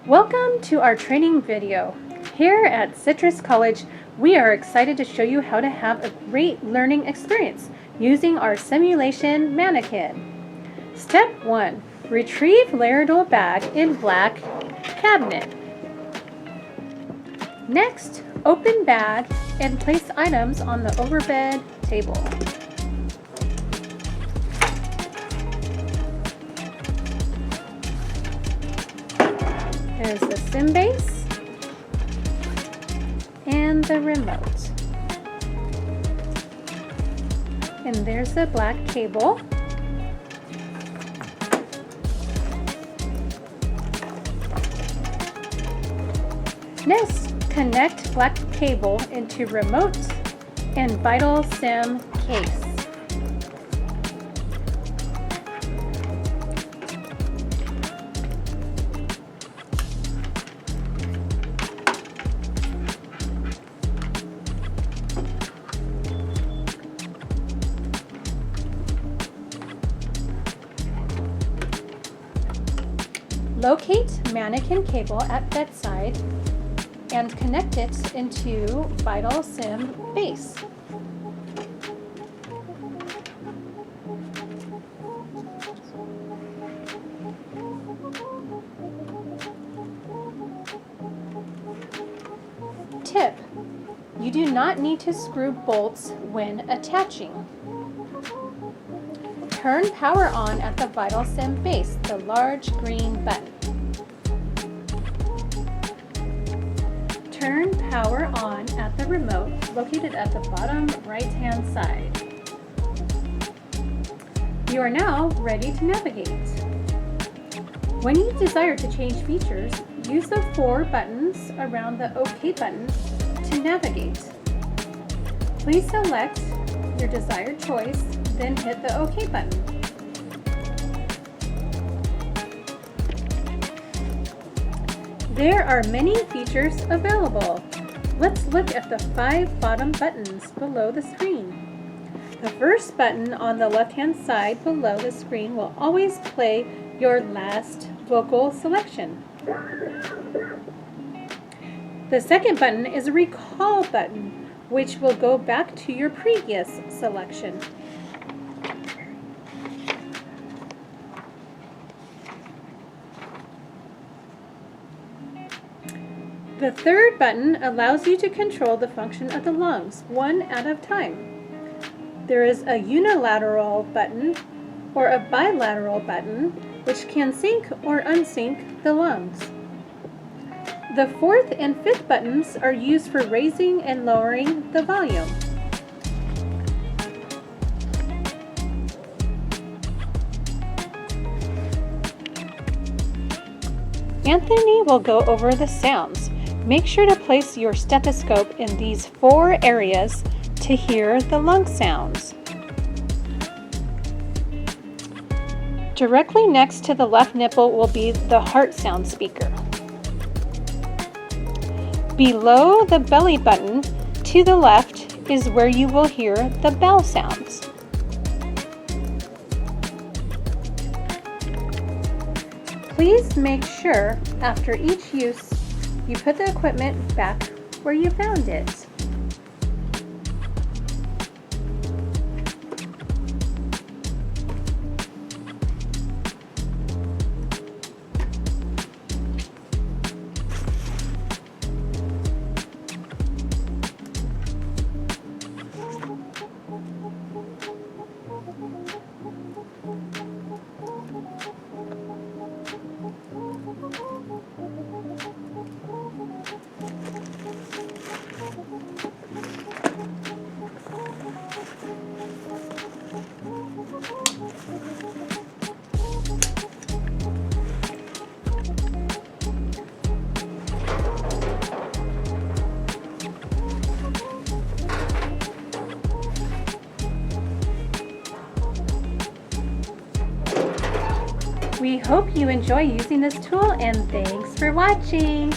Welcome to our training video. Here at Citrus College, we are excited to show you how to have a great learning experience using our simulation mannequin. Step 1. Retrieve Laerdal bag in black cabinet. Next, open bag and place items on the overbed table. There's the sim base and the remote. And there's the black cable. Next, connect black cable into remote and Vital Sim case. Locate mannequin cable at bedside and connect it into Vital Sim base. Tip: you do not need to screw bolts when attaching. Turn power on at the Vital Sim base, the large green button. Turn power on at the remote located at the bottom right-hand side. You are now ready to navigate. When you desire to change features, use the 4 buttons around the OK button to navigate. Please select your desired choice, then hit the OK button. There are many features available. Let's look at the 5 bottom buttons below the screen. The first button on the left-hand side below the screen will always play your last vocal selection. The second button is a recall button, which will go back to your previous selection. The third button allows you to control the function of the lungs, one at a time. There is a unilateral button or a bilateral button, which can sync or unsync the lungs. The fourth and fifth buttons are used for raising and lowering the volume. Anthony will go over the sounds. Make sure to place your stethoscope in these 4 areas to hear the lung sounds. Directly next to the left nipple will be the heart sound speaker. Below the belly button to the left is where you will hear the bell sounds. Please make sure after each use you put the equipment back where you found it. We hope you enjoy using this tool, and thanks for watching.